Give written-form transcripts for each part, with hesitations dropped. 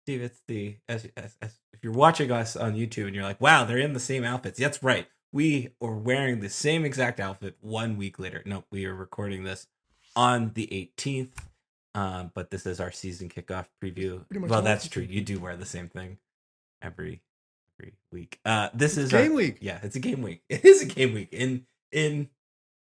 Steve, it's as if you're watching us on YouTube and you're like, wow, they're in the same outfits. That's right. We are wearing the same exact outfit 1 week later. Nope, we are recording this on the 18th. But this is our season kickoff preview. Well, that's true. You do wear the same thing every week. This is game week. Yeah, it's a game week. It is a game week in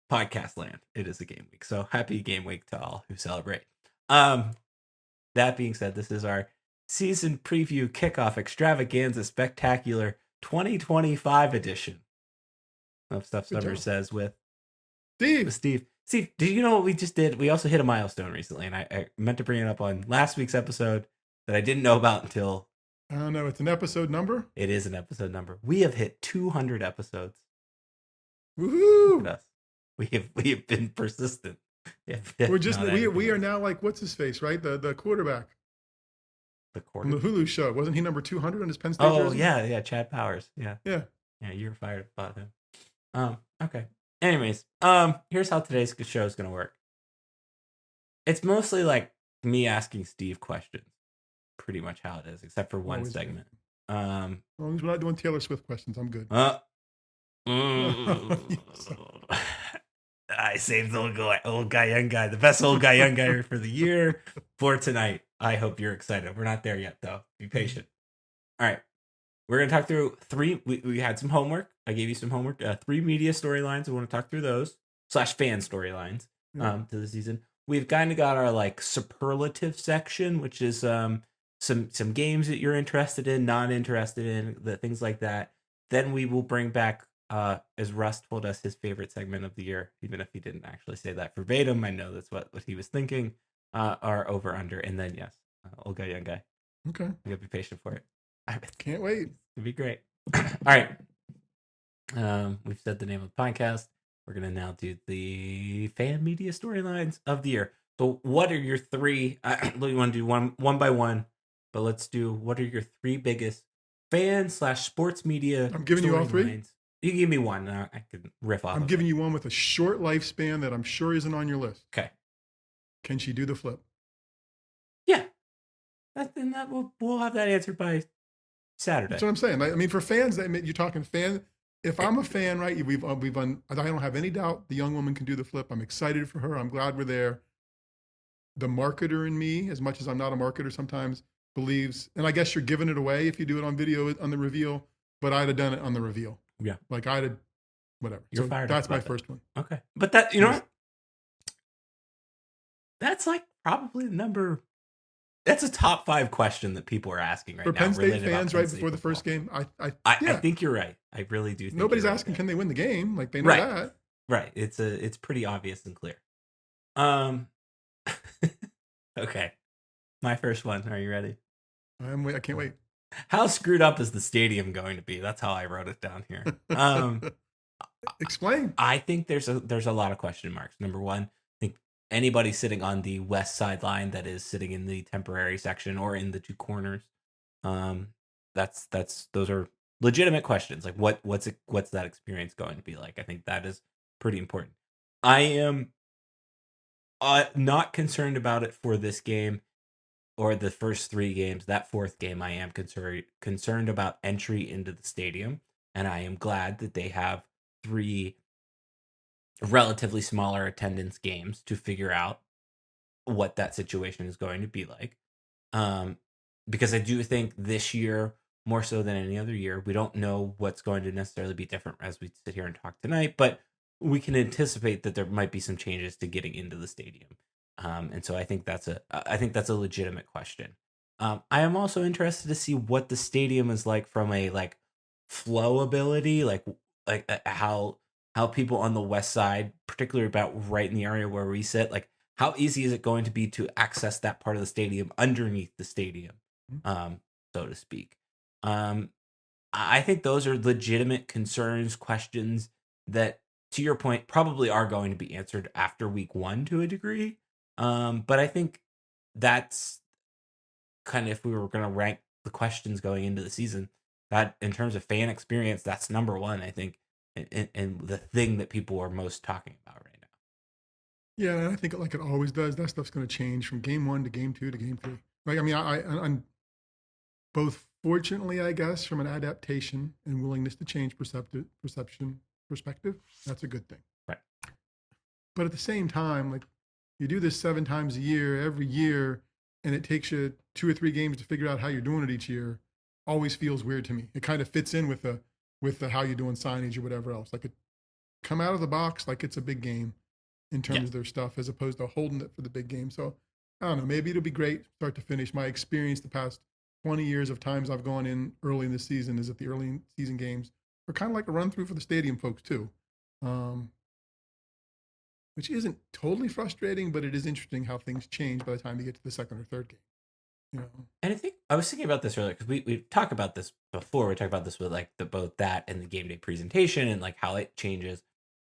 podcast land. It is a game week. So happy game week to all who celebrate. That being said, this is our season preview kickoff extravaganza spectacular 2025 edition of Stuff Summer Says with Steve. Steve, did you know what we just did? We also hit a milestone recently, and I meant to bring it up on last week's episode that I didn't know about until... I don't know. It's an episode number? It is an episode number. We have hit 200 episodes. Woohoo! We have been persistent. We are now like, what's his face, right? The quarterback. The quarterback? On the Hulu show. Wasn't he number 200 on his Penn State jersey? Yeah, Chad Powers. Yeah, you were fired about him. Okay. Anyways, here's how today's show is going to work. It's mostly like me asking Steve questions. Pretty much how it is, except for one segment. As long as we're not doing Taylor Swift questions, I'm good. I saved the old guy, young guy, the best old guy, young guy for the year for tonight. I hope you're excited. We're not there yet, though. Be patient. All right. We're going to talk through three. We had some homework. I gave you some homework. 3 media storylines. We want to talk through those / fan storylines to the season. We've kind of got our like superlative section, which is some games that you're interested in, not interested in, things like that. Then we will bring back, as Russ told us, his favorite segment of the year, even if he didn't actually say that verbatim. I know that's what he was thinking. Our over under, and then old guy, young guy. Okay, you gotta be patient for it. Can't wait. It'd be great. All right. We've said the name of the podcast. We're gonna now do the fan media storylines of the year. So, what are your 3? We want to do one by one, but let's do what are your 3 biggest fan / sports media? I'm giving you all 3. You can give me one. I can riff off. I'm giving you one with a short lifespan that I'm sure isn't on your list. Okay. Can she do the flip? Yeah. We'll have that answered by Saturday. That's what I'm saying. I mean, for fans, you're talking fan. If I'm a fan, right? I don't have any doubt the young woman can do the flip. I'm excited for her. I'm glad we're there. The marketer in me, as much as I'm not a marketer, sometimes believes, and I guess you're giving it away if you do it on video on the reveal. But I'd have done it on the reveal. Yeah, like I'd have, whatever. You're fired. That's my first one. Okay, but that you know what? That's like probably number. That's a top 5 question that people are asking right now. For Penn State fans, right before the first game, I think you're right. I really do think nobody's asking, can they win the game? Like they know that. Right. It's pretty obvious and clear. Okay. My first one. Are you ready? I can't wait. How screwed up is the stadium going to be? That's how I wrote it down here. Explain. I think there's a lot of question marks. Number one, I think anybody sitting on the west sideline that is sitting in the temporary section or in the 2 corners, those are legitimate questions. Like what's that experience going to be like? I think that is pretty important. I am not concerned about it for this game or the first 3 games. That 4th game, I am concerned about entry into the stadium, and I am glad that they have 3 relatively smaller attendance games to figure out what that situation is going to be like. Because I do think this year, more so than any other year, we don't know what's going to necessarily be different as we sit here and talk tonight, but we can anticipate that there might be some changes to getting into the stadium. And so I think that's a legitimate question. I am also interested to see what the stadium is like from a like flow ability, like how people on the west side, particularly about right in the area where we sit, like how easy is it going to be to access that part of the stadium underneath the stadium, so to speak. I think those are legitimate concerns, questions that, to your point, probably are going to be answered after week 1 to a degree. But I think that's kind of, if we were going to rank the questions going into the season, that in terms of fan experience, that's number 1, I think, and the thing that people are most talking about right now. Yeah, and I think like it always does, that stuff's going to change from game 1 to game 2 to game 3. Like, I mean, both fortunately, I guess, from an adaptation and willingness to change perspective, that's a good thing. Right. But at the same time, like you do this 7 times a year, every year, and it takes you 2 or 3 games to figure out how you're doing it each year, always feels weird to me. It kind of fits in with the how you doing signage or whatever else. Like it come out of the box like it's a big game in terms of their stuff, as opposed to holding it for the big game. So I don't know, maybe it'll be great start to finish. My experience the past 20 years of times I've gone in early in the season is that the early season games are kind of like a run through for the stadium folks too. Which isn't totally frustrating, but it is interesting how things change by the time you get to the second or third game. You know? And I think I was thinking about this earlier because we talked about this before. We talked about this with like both that and the game day presentation and like how it changes.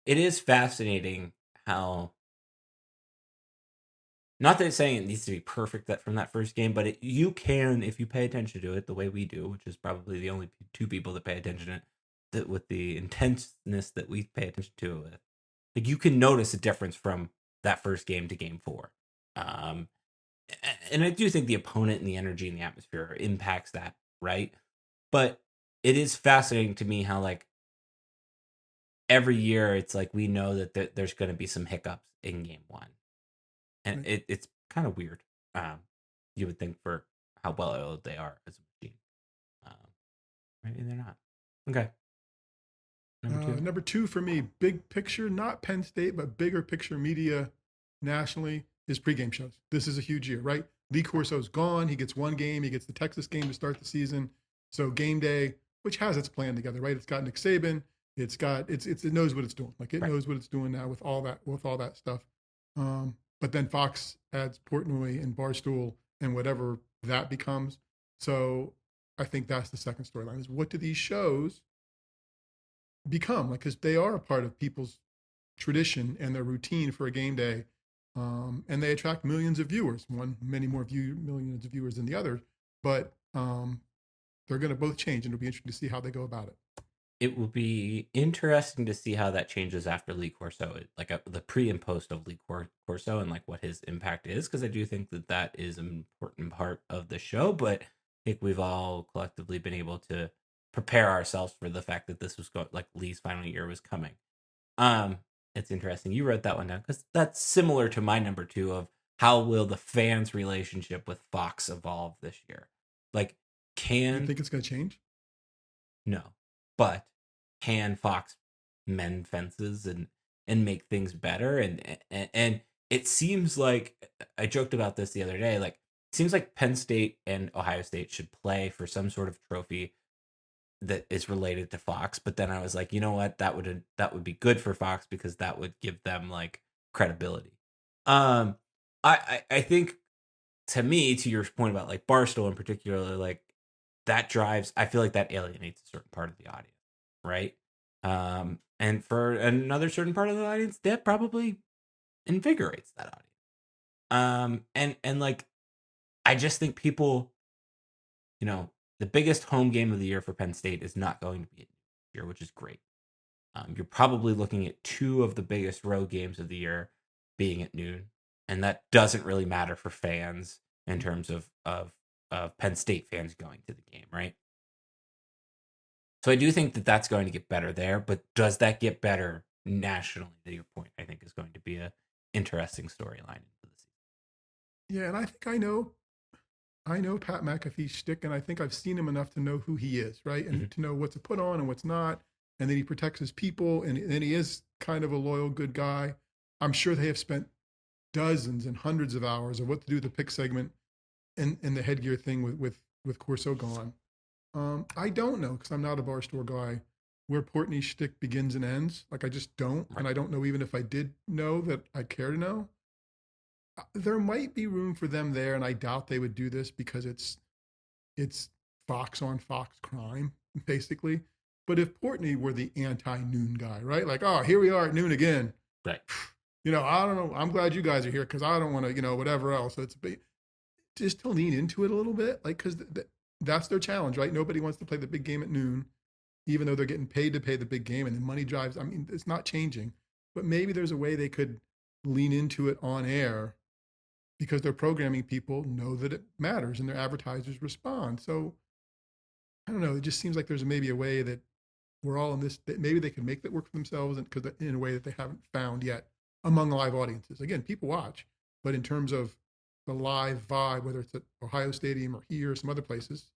It is fascinating how, not that it's saying it needs to be perfect that from that first game, but you can, if you pay attention to it the way we do, which is probably the only 2 people that pay attention to it, that with the intenseness that we pay attention to it with, like you can notice a difference from that first game to game 4. And I do think the opponent and the energy and the atmosphere impacts that, right? But it is fascinating to me how like every year it's like we know that there's going to be some hiccups in game 1. And it's kind of weird. You would think for how well oiled they are as a machine. Maybe they're not. Okay. Number 2 for me, big picture, not Penn State, but bigger picture media nationally is pregame shows. This is a huge year, right? Lee Corso's gone. He gets 1 game. He gets the Texas game to start the season. So game day, which has its plan together, right? It's got Nick Saban. It knows what it's doing. Like it knows what it's doing now with all that stuff. But then Fox adds Portnoy and Barstool and whatever that becomes. So I think that's the second storyline is what do these shows become? Like, because they are a part of people's tradition and their routine for a game day. And they attract millions of viewers, many more millions of viewers than the other, but they're going to both change and it'll be interesting to see how they go about it. It will be interesting to see how that changes after Lee Corso, like the pre and post of Lee Corso and like what his impact is. Cause I do think that is an important part of the show, but I think we've all collectively been able to prepare ourselves for the fact that this was like Lee's final year was coming. It's interesting. You wrote that one down because that's similar to my number 2 of how will the fans' relationship with Fox evolve this year? Like, Do you think it's going to change? No, but can Fox mend fences and make things better? And it seems like I joked about this the other day. Like, it seems like Penn State and Ohio State should play for some sort of trophy that is related to Fox, but then I was like, you know what, that would be good for Fox because that would give them like credibility. I think to me, to your point about like Barstool in particular, like that drives, I feel like that alienates a certain part of the audience, right? And for another certain part of the audience, that probably invigorates that audience. And like I just think people, you know, the biggest home game of the year for Penn State is not going to be this year, which is great. You're probably looking at 2 of the biggest road games of the year being at noon, and that doesn't really matter for fans in terms of Penn State fans going to the game, right? So I do think that that's going to get better there, but does that get better nationally? To your point, I think is going to be a interesting storyline into the season. Yeah, and I think I know Pat McAfee's shtick, and I think I've seen him enough to know who he is, right? And to know what's to put on and what's not. And then he protects his people, and he is kind of a loyal, good guy. I'm sure they have spent dozens and hundreds of hours of what to do with the pick segment and the headgear thing with Corso gone. I don't know, because I'm not a Barstool guy, where Portnoy's shtick begins and ends. Like, I just don't. And I don't know even if I did know that I care to know. There might be room for them there, and I doubt they would do this because it's Fox on Fox crime, basically. But if Portnoy were the anti-noon guy, right? Like, oh, here we are at noon again. Right. You know, I don't know. I'm glad you guys are here because I don't want to, you know, whatever else. So it's just to lean into it a little bit, like, because that's their challenge, right? Nobody wants to play the big game at noon, even though they're getting paid to pay the big game, and the money drives. I mean, it's not changing, but maybe there's a way they could lean into it on air because their programming people know that it matters and their advertisers respond. So I don't know. It just seems like there's maybe a way that we're all in this. That maybe they can make that work for themselves, and because in a way that they haven't found yet among live audiences. Again, people watch, but in terms of the live vibe, whether it's at Ohio Stadium or here or some other places,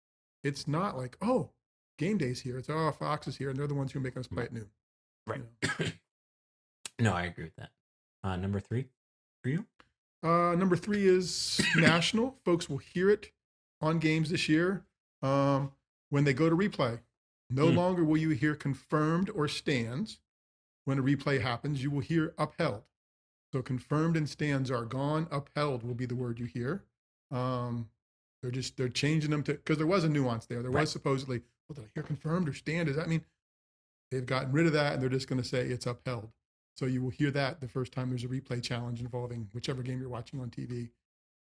it's not like, oh, game day's here. It's, oh, Fox is here, and they're the ones who are making us play at noon. Right. You know? No, I agree with that. Number 3 for you? Number 3 is national. Folks will hear it on games this year when they go to replay. No longer will you hear confirmed or stands when a replay happens. You will hear upheld. So confirmed and stands are gone. Upheld will be the word you hear. They're changing them to, because there was a nuance there. There was supposedly, well, did I hear confirmed or stand? Does that mean they've gotten rid of that and they're just going to say it's upheld? So you will hear that the first time there's a replay challenge involving whichever game you're watching on TV,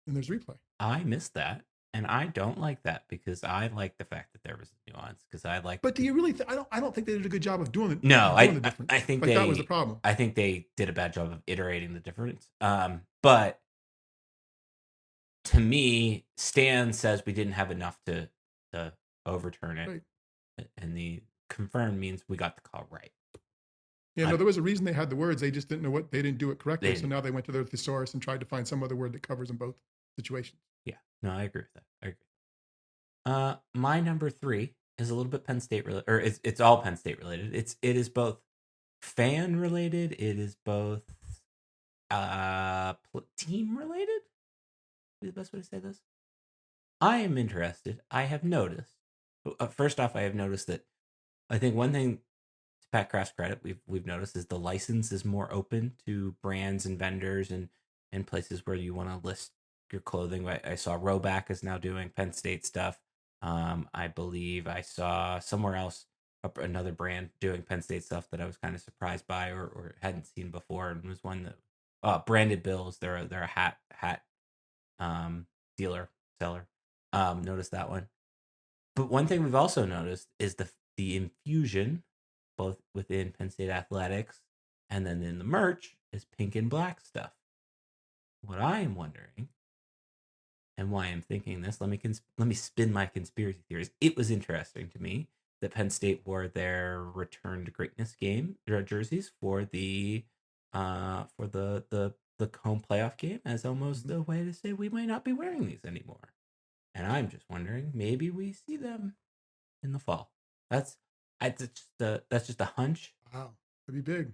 and there's replay. I missed that, and I don't like that because I like the fact that there was a nuance. Because I like. But do you really? I don't think they did a good job of doing it. No, doing the difference. I think like that was the problem. I think they did a bad job of iterating the difference. But to me, Stan says we didn't have enough to overturn it, and the confirmed means we got the call right. Yeah, no, there was a reason they had the words. They just didn't know what, they didn't do it correctly. So now they went to their thesaurus and tried to find some other word that covers in both situations. Yeah, no, I agree with that. I agree. My number 3 is a little bit Penn State related, or it's all Penn State related. It is both fan related. It is both team related. Is the best way to say this? I am interested. I have noticed. First off, I have noticed that I think one thing, to Pat Kraft's credit, we've noticed is the license is more open to brands and vendors and places where you want to list your clothing. I saw Roback is now doing Penn State stuff. I believe I saw somewhere else another brand doing Penn State stuff that I was kind of surprised by or hadn't seen before, and was one that Branded Bills. They're a hat seller. Noticed that one. But one thing we've also noticed is the infusion, both within Penn State athletics and then in the merch, is pink and black stuff. What I am wondering, and why I'm thinking this, let me spin my conspiracy theories. It was interesting to me that Penn State wore their Return to Greatness game jerseys for the home playoff game as almost a way to say we might not be wearing these anymore. And I'm just wondering, maybe we see them in the fall. That's just a hunch. Wow, that'd be big.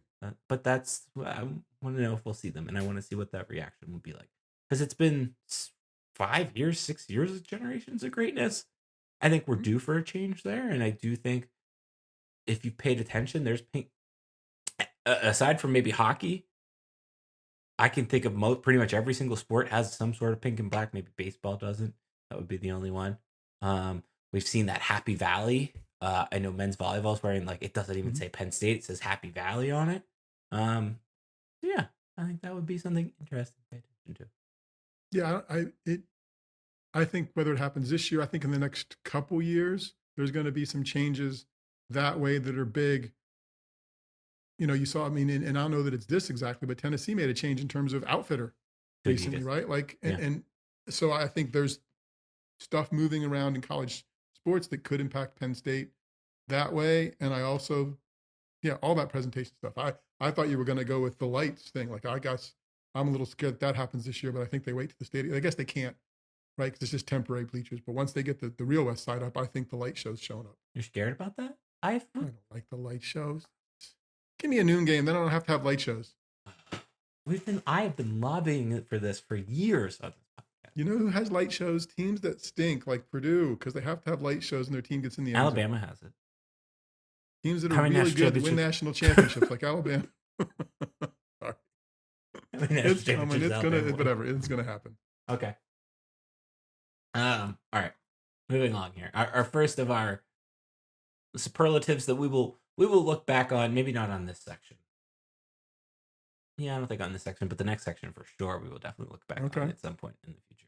But I want to know if we'll see them, and I want to see what that reaction would be like. Because it's been 5 years, 6 years of Generations of Greatness. I think we're due for a change there, and I do think if you paid attention, there's pink. Aside from maybe hockey, I can think of pretty much every single sport has some sort of pink and black. Maybe baseball doesn't. That would be the only one. We've seen that Happy Valley. I know men's volleyball is wearing, like, it doesn't even say Penn State. It says Happy Valley on it. Yeah, I think that would be something interesting to pay attention to. Yeah, I think whether it happens this year, I think in the next couple years, there's going to be some changes that way that are big. You know, you saw, I mean, and I don't know that it's this exactly, but Tennessee made a change in terms of outfitter recently, right? Like, and so I think there's stuff moving around in college sports that could impact Penn State that way. And I also, all that presentation stuff. I thought you were going to go with the lights thing. Like, I guess I'm a little scared that happens this year, but I think they wait to the stadium. I guess they can't, right? Because it's just temporary bleachers. But once they get the real West Side up, I think the light show's showing up. You're scared about that? I don't like the light shows. Give me a noon game, then I don't have to have light shows. I have been lobbying for this for years on this podcast. You know who has light shows? Teams that stink, like Purdue, because they have to have light shows and their team gets in the end Alabama zone. Has it. Teams that are really good to win national championships, like Alabama. Sorry. It's coming. It's gonna, whatever. It's gonna happen. Okay. All right. Moving on here. Our first of our superlatives that we will look back on. Maybe not on this section. Yeah, I don't think on this section, but the next section for sure. We will definitely look back on at some point in the future.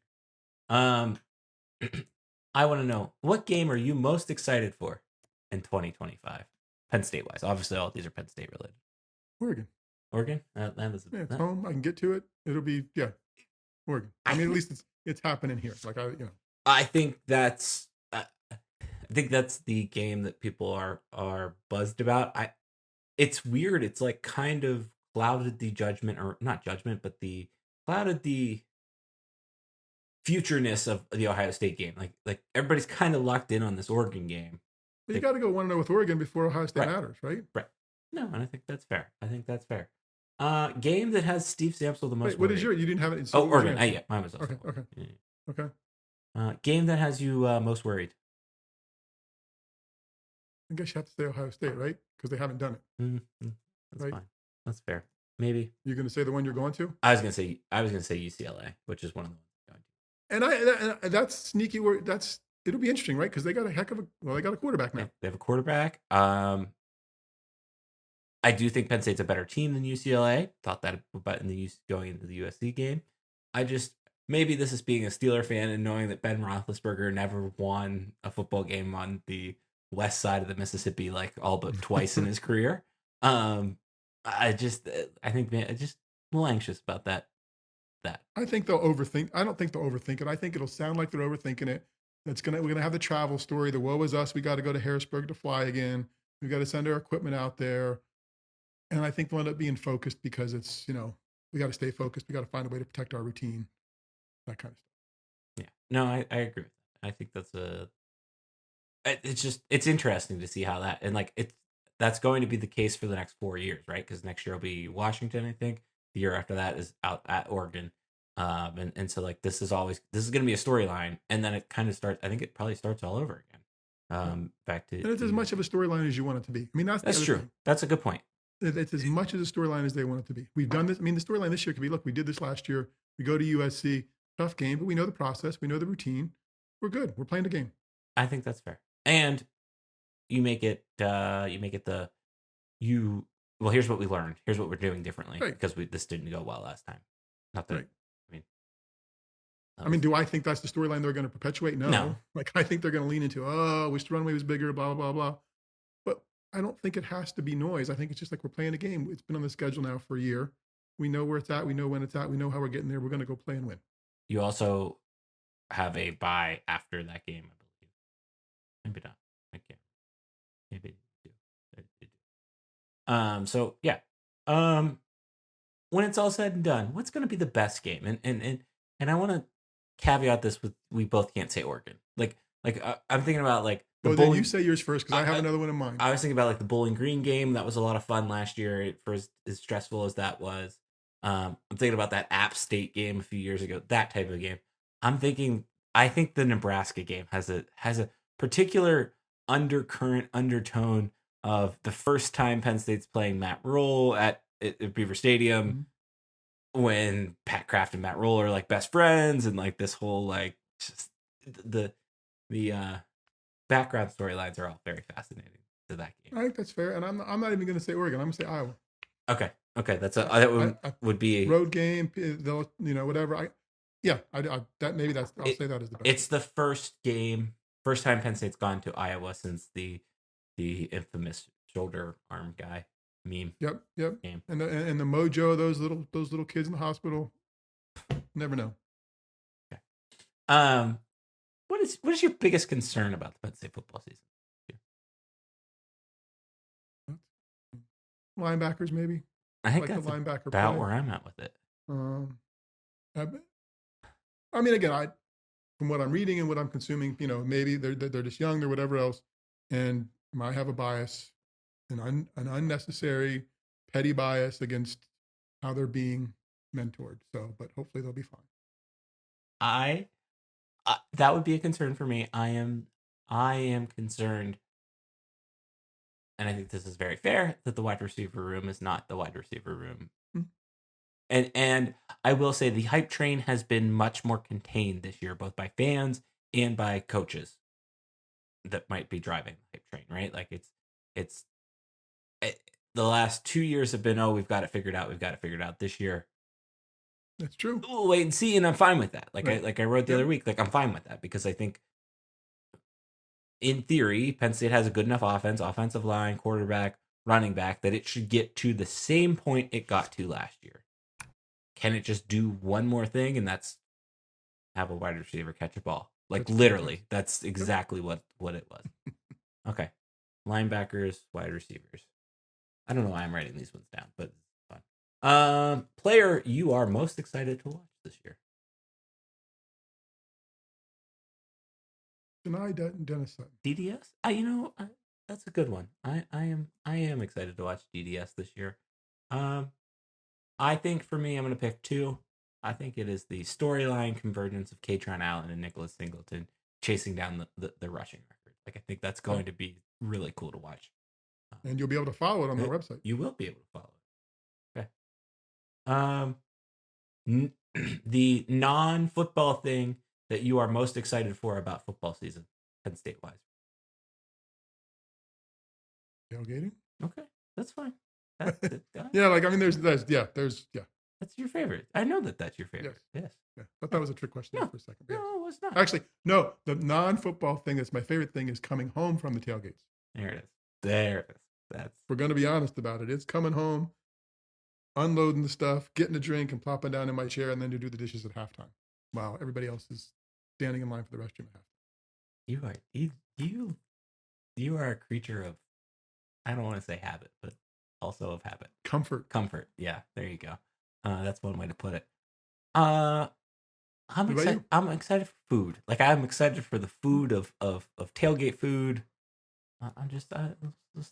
I want to know, what game are you most excited for in 2025? Penn State wise, obviously all of these are Penn State related. Oregon. It's home. I can get to it. It'll be Oregon. I mean, at least it's happening here. Like I think that's I think that's the game that people are buzzed about. It's weird. It's like kind of clouded the judgment, or not judgment, but the clouded the futureness of the Ohio State game. Like everybody's kind of locked in on this Oregon game. But you got to go 1-0 with Oregon before Ohio State Right. matters, right? Right. No, and I think that's fair. Game that has Steve Samsel the most. Wait, what is worried. your? You didn't have it. Oh, Oregon. Yeah, mine was also Okay. Okay. Yeah. Okay. Game that has you most worried. I guess you have to say Ohio State, right? Because they haven't done it. Mm-hmm. That's right? fine. That's fair. Maybe you're going to say the one you're going to. I was going to say UCLA, which is one of the ones I'm going to. And that's sneaky. It'll be interesting, right? Because they got they got a quarterback now. They have a quarterback. I do think Penn State's a better team than UCLA. Thought that about going into the USC game. Maybe this is being a Steeler fan and knowing that Ben Roethlisberger never won a football game on the west side of the Mississippi, like all but twice in his career. I think I'm just a little anxious about that. I think they'll overthink. I don't think they'll overthink it. I think it'll sound like they're overthinking it. We're gonna have the travel story. The woe is us. We got to go to Harrisburg to fly again. We got to send our equipment out there, and I think they'll end up being focused because it's we got to stay focused. We got to find a way to protect our routine, that kind of stuff. Yeah, no, I agree. I think it's interesting to see how that, and that's going to be the case for the next 4 years, right? Because next year will be Washington, I think. The year after that is out at Oregon. And so this is going to be a storyline, and then it kind of starts. I think it probably starts all over again. Back to, and it's as much of a storyline as you want it to be. I mean, that's true. Thing. That's a good point. It's as much as a storyline as they want it to be. We've done this. I mean, the storyline this year could be, look, we did this last year. We go to USC, tough game, but we know the process. We know the routine. We're good. We're playing the game. I think that's fair. And you make it. Well, here's what we learned. Here's what we're doing differently, right? Because this didn't go well last time. Not that. Right. I mean, do I think that's the storyline they're going to perpetuate? No. I think they're going to lean into, wish the runway was bigger, blah, blah, blah. But I don't think it has to be noise. I think it's just like we're playing a game. It's been on the schedule now for a year. We know where it's at. We know when it's at. We know how we're getting there. We're going to go play and win. You also have a bye after that game, I believe. Maybe not. I can't. Maybe you do. So, yeah. When it's all said and done, what's going to be the best game? And I want to caveat this with, we both can't say Oregon. I'm thinking about then you say yours first, because I have another one in mind. I was thinking about the Bowling Green game. That was a lot of fun last year, for as stressful as that was. I'm thinking about that App State game a few years ago, that type of game. I think the Nebraska game has a particular undertone of the first time Penn State's playing Matt Rule at Beaver Stadium. Mm-hmm. When Pat Kraft and Matt Rule are best friends, and this whole just the background storylines are all very fascinating to that game. I think that's fair, and I'm not even going to say Oregon. I'm going to say Iowa. Okay, that would be a road game. They'll whatever. I'll say that as the best. It's the first time Penn State's gone to Iowa since the infamous shoulder arm guy meme. Yep. Game. And the mojo of those little kids in the hospital. Never know. Okay. What is your biggest concern about the Penn State football season? Linebackers, maybe. I think that's linebacker about play. Where I'm at with it. I mean, again, from what I'm reading and what I'm consuming, maybe they're just young or whatever else, and I have a bias. An unnecessary, petty bias against how they're being mentored. So, but hopefully they'll be fine. That would be a concern for me. I am concerned, and I think this is very fair, that the wide receiver room is not the wide receiver room. Mm-hmm. And I will say the hype train has been much more contained this year, both by fans and by coaches that might be driving the hype train, right? It's the last 2 years have been, we've got it figured out. This year, that's true. We'll wait and see, and I'm fine with that. Right. I wrote the other week, I'm fine with that, because I think, in theory, Penn State has a good enough offense, offensive line, quarterback, running back, that it should get to the same point it got to last year. Can it just do one more thing? And that's have a wide receiver catch a ball. Like That's literally, that's exactly what it was. Okay, linebackers, wide receivers. I don't know why I'm writing these ones down, but it's fun. Player you are most excited to watch this year? Deny Dennis Sutton. DDS? That's a good one. I am excited to watch DDS this year. I think for me, I'm going to pick two. I think it is the storyline convergence of Katron Allen and Nicholas Singleton chasing down the rushing record. Like, I think that's going to be really cool to watch. And you'll be able to follow it on their website. You will be able to follow it. Okay. The non-football thing that you are most excited for about football season, Penn State wise. Tailgating. Okay, that's fine. That's yeah, like I mean, there's. That's your favorite. I know that's your favorite. Yes. Yeah. I thought that was a trick question for a second. Yes. No, it's not. Actually, no. The non-football thing that's my favorite thing is coming home from the tailgates. There it is. That's. We're going to be honest about it. It's coming home, unloading the stuff, getting a drink, and plopping down in my chair, and then to do the dishes at halftime, while everybody else is standing in line for the restroom at halftime. You are a creature of, I don't want to say habit, but also of habit. Comfort. Yeah, there you go. That's one way to put it. I'm excited. I'm excited for food. Like, I'm excited for the food of tailgate food. I was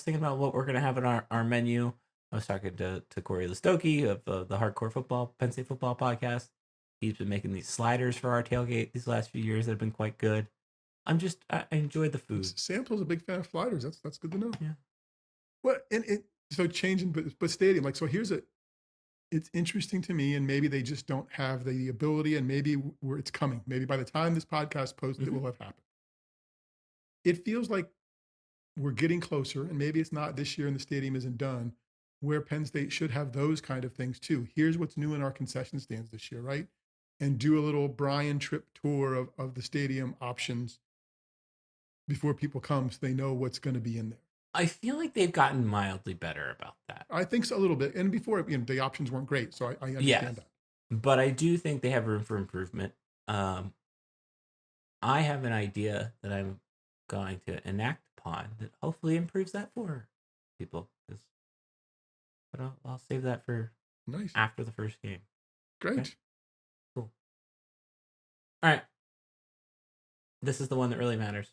thinking about what we're gonna have in our menu. I was talking to Corey Listoki of the Hardcore Football Penn State Football podcast. He's been making these sliders for our tailgate these last few years that have been quite good. I enjoy the food. Sample's a big fan of sliders. That's good to know. Yeah. Well, so changing, but stadium, like, so it's interesting to me, and maybe they just don't have the ability, and maybe it's coming. Maybe by the time this podcast posts, it will have happened. It feels like we're getting closer, and maybe it's not this year and the stadium isn't done, where Penn State should have those kind of things too. Here's what's new in our concession stands this year, right? And do a little Brian trip tour of the stadium options before people come, so they know what's going to be in there. I feel like they've gotten mildly better about that. I think so, a little bit. And before, the options weren't great, so I understand that. But I do think they have room for improvement. I have an idea that I'm going to enact upon that hopefully improves that for people. But I'll save that for after the first game. Great. Okay? Cool. All right. This is the one that really matters.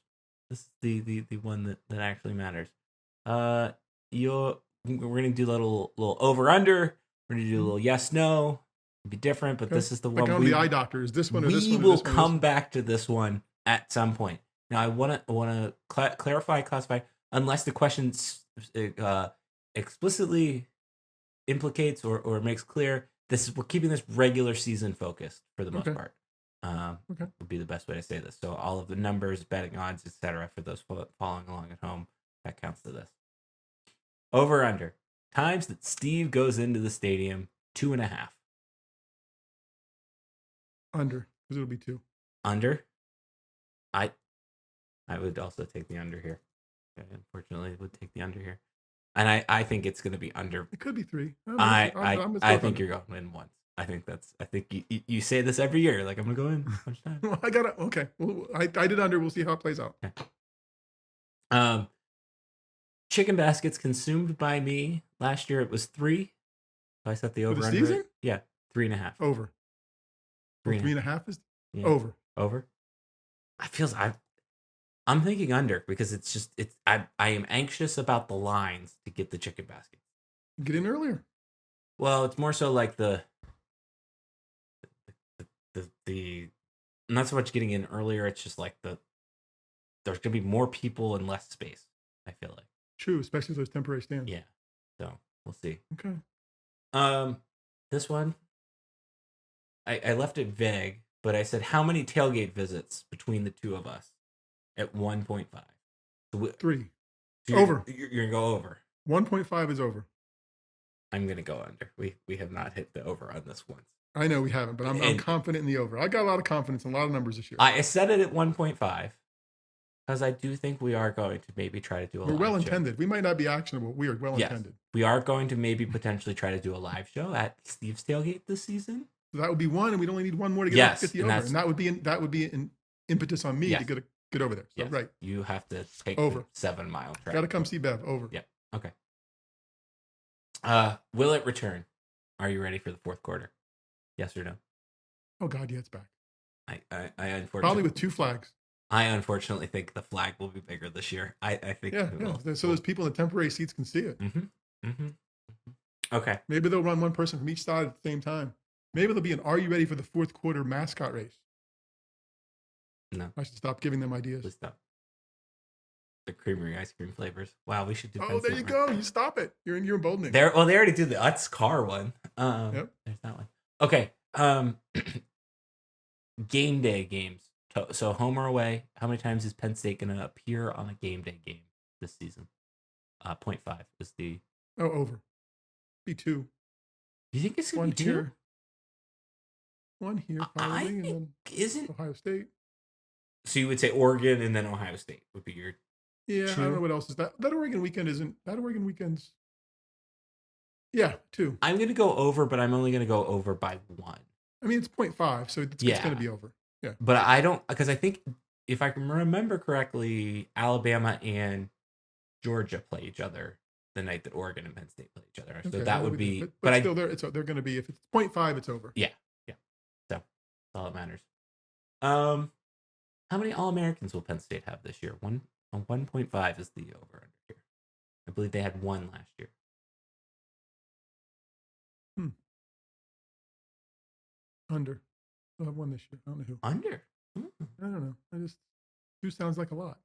This is the one that actually matters. We're gonna do a little over under. We're gonna do a little yes no. It'll be different, but this is the one. Like on the eye doctor, is this one or this one? We will come back to this one at some point. Now I want to classify, unless the question explicitly implicates or makes clear. We're keeping this regular season focused for the most part. Would be the best way to say this. So all of the numbers, betting odds, etc. for those following along at home, that counts to this. Over under times that Steve goes into the stadium, 2.5. Under, because it'll be 2. Under. I would also take the under here. Unfortunately, would take the under here, and I think it's going to be under. It could be 3. I think you're going in once. I think you say this every year. Like, I'm gonna go in much time. Well, I gotta. Okay. Well, I did under. We'll see how it plays out. Okay. Chicken baskets consumed by me last year. It was 3. So I set the over. For the season? Yeah, 3.5. Over. 3.5 is over. Over. I'm thinking under because I am anxious about the lines to get the chicken basket. Get in earlier. Well, it's more so like the not so much getting in earlier. It's just like there's gonna be more people and less space. I feel like true, especially those temporary stands. Yeah, so we'll see. Okay. This one, I left it vague, but I said how many tailgate visits between the two of us at 1.5. So 3. So over. You're gonna go over. 1.5 is over. I'm gonna go under. We have not hit the over on this once. I know we haven't, but I'm confident in the over. I got a lot of confidence in a lot of numbers this year. I set it at 1.5 because I do think we are going to maybe try to do a live show. We're well intended. We might not be actionable. We are well intended. We are going to maybe potentially try to do a live show at Steve's Tailgate this season. So that would be one, and we'd only need one more to Yes, get the and over, and that would be an impetus on me Yes. to get over there. So Yes. right, You have to take Over. the 7-mile track. got to come see Bev. Over. Yeah. Okay. Will it return? Are you ready for the fourth quarter? Yes or no? Oh God, yeah, it's back. I unfortunately Probably with 2 flags. I unfortunately think the flag will be bigger this year. I think Yeah, it yeah. will. So those people in the temporary seats can see it. Okay. Maybe they'll run one person from each side at the same time. Maybe there'll be an "Are you ready for the fourth quarter" mascot race. No. I should stop giving them ideas. Please stop. The creamery ice cream flavors. Wow, we should do. Oh, there you go. You stop it. You're emboldening. They already did the Utz car one. Yep. There's that one. Okay. Game day games. So home or away, how many times is Penn State going to appear on a game day game this season? 0.5 is the. Oh, over. Be 2. Do you think it's going One to be 2? here. One here, probably, I and think then isn't. Ohio State. So you would say Oregon and then Ohio State would be your. Yeah, 2? I don't know what else is that. That Oregon weekend isn't. That Oregon weekend's. Yeah, 2. I'm going to go over, but I'm only going to go over by 1. I mean, it's 0.5, so it's going to be over. Yeah. But I don't, because I think if I can remember correctly, Alabama and Georgia play each other the night that Oregon and Penn State play each other. So Okay, that would be, but still, they're going to be, if it's 0.5, it's over. Yeah. So that's all that matters. How many All-Americans will Penn State have this year? 1.5 is the over under here. I believe they had 1 last year. Under. They'll have 1 this year. I don't know who. Under? I don't know. 2 sounds like a lot.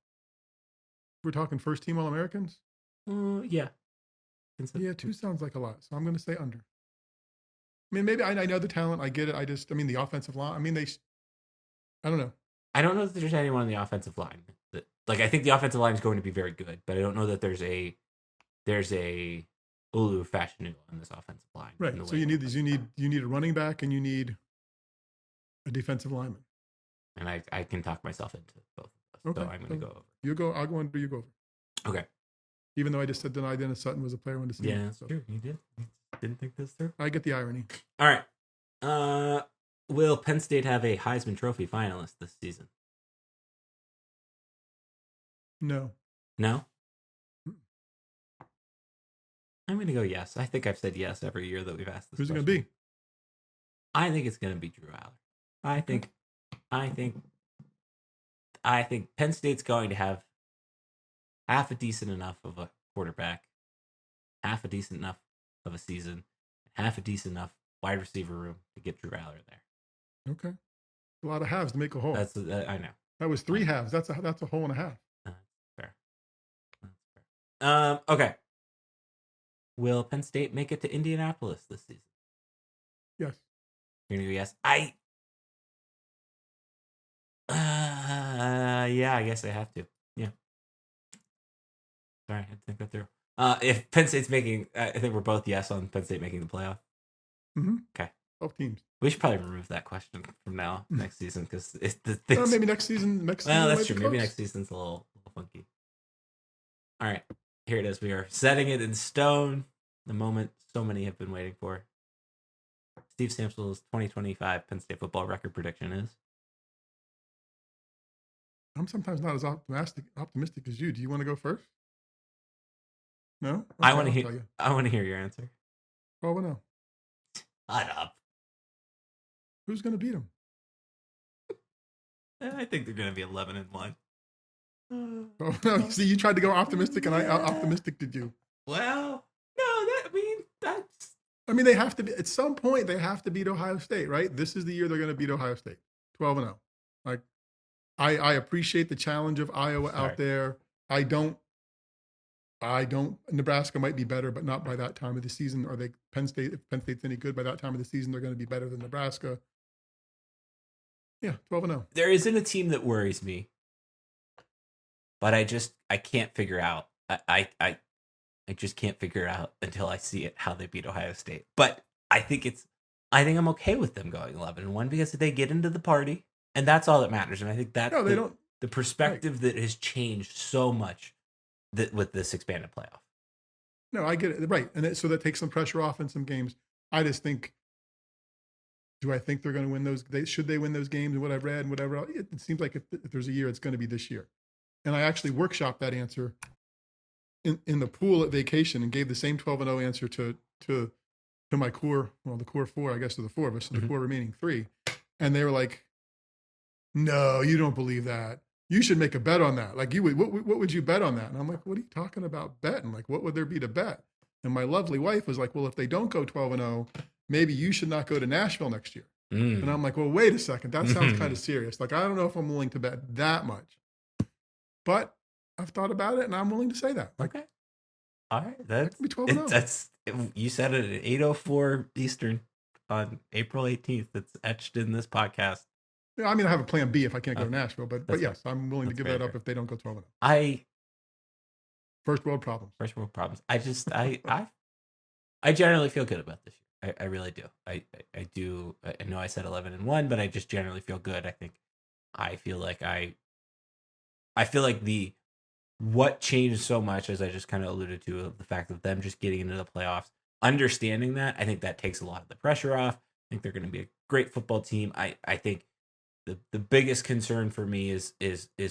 We're talking first team All-Americans? Yeah. Yeah, 2 sounds like a lot. So I'm going to say under. I mean, maybe I know the talent. I get it. The offensive line. I mean, I don't know. I don't know that there's anyone on the offensive line. I think the offensive line is going to be very good, but I don't know that there's a Olu Fashanu on this offensive line. Right. So you need these. You need a running back and you need a defensive lineman. And I can talk myself into both of us. Okay. So I'm going to go over. You go. I'll go under. You go over. Okay. Even though I just said denied Dennis Sutton was a player on the team. Yeah, that's true. You did. You didn't think this through. I get the irony. All right. Will Penn State have a Heisman Trophy finalist this season? No. No? I'm going to go yes. I think I've said yes every year that we've asked this Who's question. it going to be? I think it's going to be Drew Aller. I think Penn State's going to have half a decent enough of a quarterback, half a decent enough of a season, half a decent enough wide receiver room to get Drew Aller there. Okay. A lot of halves to make a whole. That's I know. That was 3 halves. That's a whole and a half. Fair. That's fair. Okay. Will Penn State make it to Indianapolis this season? Yes. You're gonna go yes. Yeah, I guess I have to. Yeah. Sorry, I had to think that through. If Penn State's making, I think we're both yes on Penn State making the playoff. Mm-hmm. Okay. 12 teams. We should probably remove that question from now next season because it's the Well, things. maybe next season. Well, that's true. Maybe Maybe next season's a little funky. All right, here it is. We are setting it in stone. The moment so many have been waiting for. Steve Sampson's 2025 Penn State football record prediction is. I'm sometimes not as optimistic as you. Do you want to go first? No. Okay, I want to I'll hear. tell you. I want to hear your answer. 12-0. Shut up. Who's going to beat them? I think they're going to be 11-1. Oh, no. See, you tried to go optimistic, and I optimistic did you. Well, no, that's. I mean, they have to be at some point. They have to beat Ohio State, right? This is the year they're going to beat Ohio State. 12-0. Like, I appreciate the challenge of Iowa out there. I don't. Nebraska might be better, but not by that time of the season. Or Penn State? If Penn State's any good by that time of the season, they're going to be better than Nebraska. Yeah, 12-0. There isn't a team that worries me, but I can't figure out. I just can't figure out until I see it how they beat Ohio State. But I think I'm okay with them going 11-1 because they get into the party, and that's all that matters. And I think that's the perspective that has changed so much with this expanded playoff. No, I get it. Right. And so that takes some pressure off in some games. I just think Do I think they're going to win those? Should they win those games and what I've read and whatever? It seems like if there's a year, it's going to be this year. And I actually workshopped that answer in the pool at vacation and gave the same 12-0 answer to my core, the core four, I guess, to the four of us, and the core remaining three. And they were like, no, you don't believe that. You should make a bet on that. Like, what would you bet on that? And I'm like, what are you talking about betting? Like, what would there be to bet? And my lovely wife was like, well, if they don't go 12-0, maybe you should not go to Nashville next year. And I'm like, well, wait a second. That sounds kind of serious. Like, I don't know if I'm willing to bet that much. But I've thought about it, and I'm willing to say that. Like, okay. All right. That could be 12-0. You said it at 8:04 Eastern on April 18th. It's etched in this podcast. Yeah, I mean, I have a plan B if I can't go to Nashville, but yes, I'm willing to give that up if they don't go 12-0. First world problems. I generally feel good about this year. I really do. I do. I know I said 11-1, but I just generally feel good. I feel like what changed so much, as I just kind of alluded to, of the fact of them just getting into the playoffs, understanding that, I think that takes a lot of the pressure off. I think they're going to be a great football team. I think the biggest concern for me is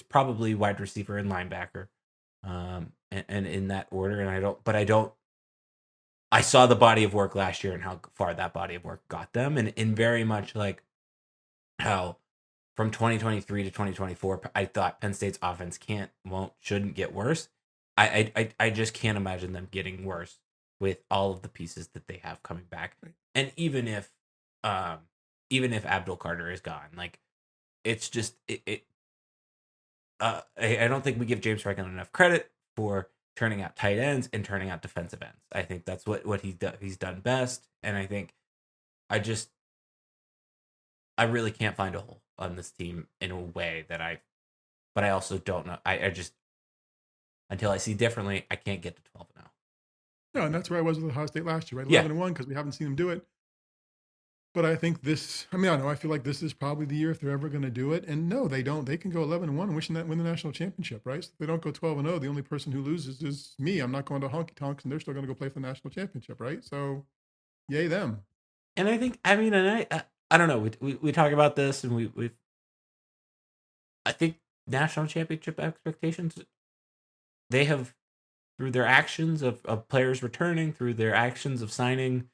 probably wide receiver and linebacker, and in that order. And I saw the body of work last year and how far that body of work got them, and in very much like how from 2023 to 2024, I thought Penn State's offense shouldn't get worse. I just can't imagine them getting worse with all of the pieces that they have coming back. And even if Abdul Carter is gone, like, it's just I don't think we give James Franklin enough credit for turning out tight ends and turning out defensive ends. I think that's what he's done best, and I think I really can't find a hole on this team in a way but I also don't know. I just, until I see differently, I can't get to 12-0. No, and that's where I was with Ohio State last year, right? 11-1, because we haven't seen them do it. But I think I feel like this is probably the year if they're ever going to do it. And no, they don't. They can go 11-1 and win the national championship, right? So if they don't go 12-0, the only person who loses is me. I'm not going to honky tonks, and they're still going to go play for the national championship, right? So, yay them. And I think, I don't know. We talk about this, and I think national championship expectations, they have, through their actions of players returning, through their actions of signing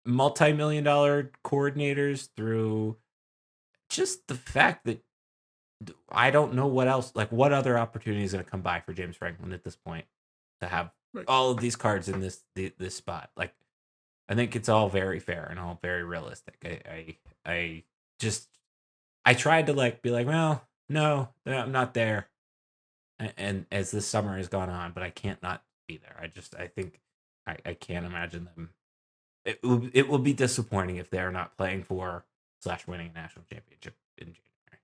multi-million-dollar coordinators, through just the fact that I don't know what else, like, what other opportunity is going to come by for James Franklin at this point to have all of these cards in this spot. Like, I think it's all very fair and all very realistic. I tried to, like, be like, well, no, I'm not there. And as this summer has gone on, but I can't not be there. I think I can't imagine them. It will be disappointing if they're not playing for / winning a national championship in January.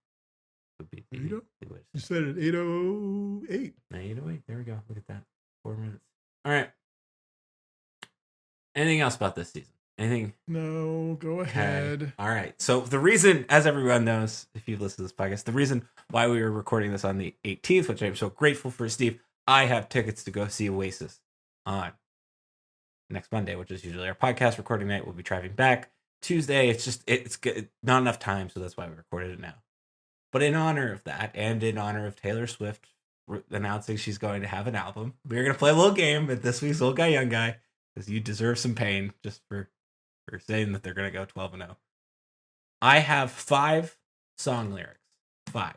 Would be you said it 8:08. 8:08. There we go. Look at that. 4 minutes. All right. Anything else about this season? Anything? No, go ahead. Okay. All right. So the reason, as everyone knows, if you've listened to this podcast, the reason why we were recording this on the 18th, which I'm so grateful for, Steve, I have tickets to go see Oasis on next Monday, which is usually our podcast recording night. We'll be driving back Tuesday. It's not enough time, so that's why we recorded it now. But in honor of that, and in honor of Taylor Swift announcing she's going to have an album, we're going to play a little game at this week's Old Guy, Young Guy, because you deserve some pain just for saying that they're going to go 12-0. I have 5 song lyrics. 5.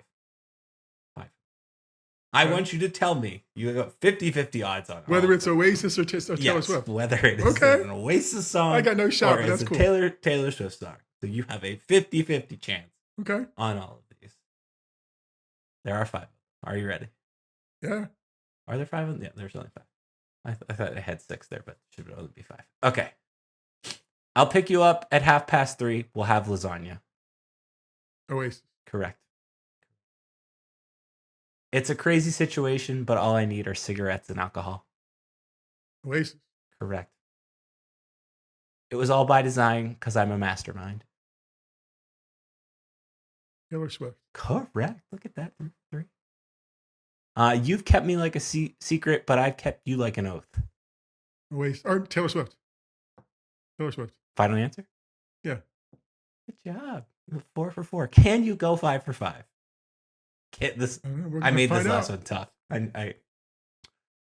I want you to tell me. You got 50-50 odds on it. Whether it's Oasis or Taylor Swift. Whether it is an Oasis song, I got no shot, but that's cool. Taylor Swift song. So you have a 50-50 chance. Okay. On all of these. There are 5. Are you ready? Yeah. Are there 5? Yeah, there's only 5. I thought I had 6 there, but it should only be 5. Okay. I'll pick you up at 3:30. We'll have lasagna. Oasis. Correct. It's a crazy situation, but all I need are cigarettes and alcohol. Oasis. Correct. It was all by design because I'm a mastermind. Taylor Swift. Correct. Look at that. 3. You've kept me like a secret, but I've kept you like an oath. Oasis. Or Taylor Swift. Taylor Swift. Final answer? Yeah. Good job. 4 for 4. Can you go 5 for 5? I made this last one tough. I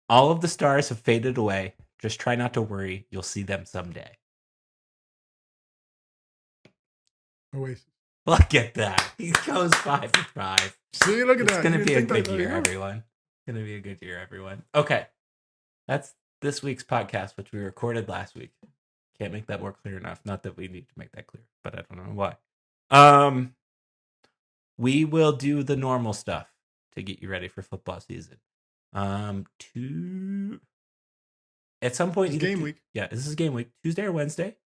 all of the stars have faded away. Just try not to worry. You'll see them someday. Oasis. Look at that. He goes 5 for 5. See, look at that. It's going to be a good year, everyone. It's going to be a good year, everyone. Okay. That's this week's podcast, which we recorded last week. Can't make that more clear enough. Not that we need to make that clear, but I don't know why. We will do the normal stuff to get you ready for football season. At some point, it's game week. Yeah, this is game week. Tuesday or Wednesday,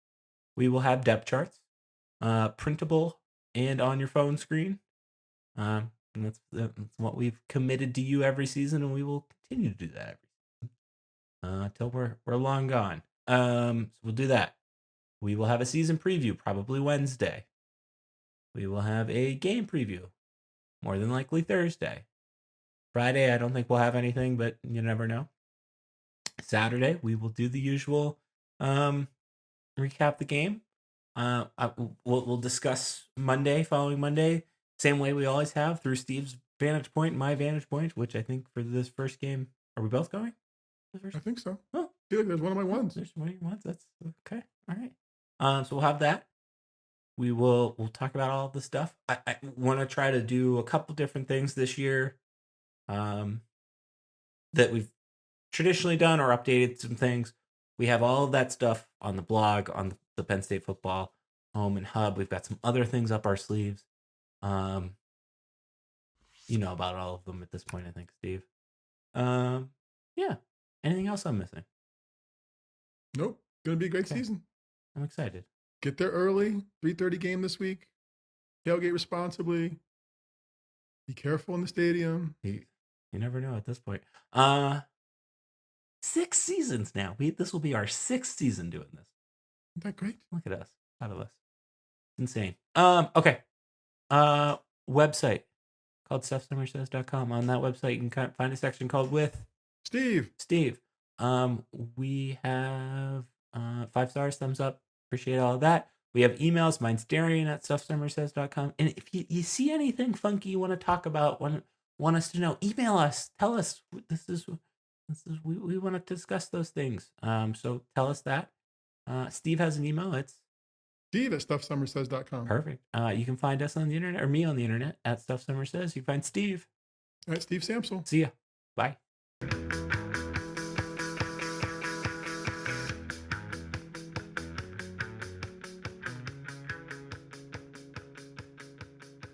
we will have depth charts, printable and on your phone screen. And that's what we've committed to you every season, and we will continue to do that every season until we're long gone. So we'll do that. We will have a season preview, probably Wednesday. We will have a game preview, more than likely Thursday. Friday, I don't think we'll have anything, but you never know. Saturday, we will do the usual recap the game. We'll discuss Monday, following Monday, same way we always have, through Steve's vantage point and my vantage point, which I think for this first game, are we both going? I think so. Oh, I feel like there's one of my ones. There's one of your ones. That's okay. All right. So we'll have that. We'll talk about all of the stuff. I want to try to do a couple different things this year that we've traditionally done or updated some things. We have all of that stuff on the blog, on the Penn State Football Home and Hub. We've got some other things up our sleeves. You know about all of them at this point, I think, Steve. Yeah. Anything else I'm missing? Nope. Going to be a great season. I'm excited. Get there early. 3:30 game this week. Tailgate responsibly. Be careful in the stadium. You never know at this point. 6 seasons now. This will be our 6th season doing this. Isn't that great? Look at us. Out of us. Insane. Okay. Website called stuffsummersays.com. On that website, you can find a section called With Steve. We have 5 stars, thumbs up. Appreciate all of that. We have emails. Mine's Darian at stuffsummersays.com. And if you see anything funky you want to talk about, want us to know, email us. Tell us we want to discuss those things. So tell us that. Steve has an email. It's Steve at stuffsummersays.com. Perfect. You can find us on the internet, or me on the internet, at Stuff Summer Says. You can find Steve at Steve Samsel. See ya. Bye.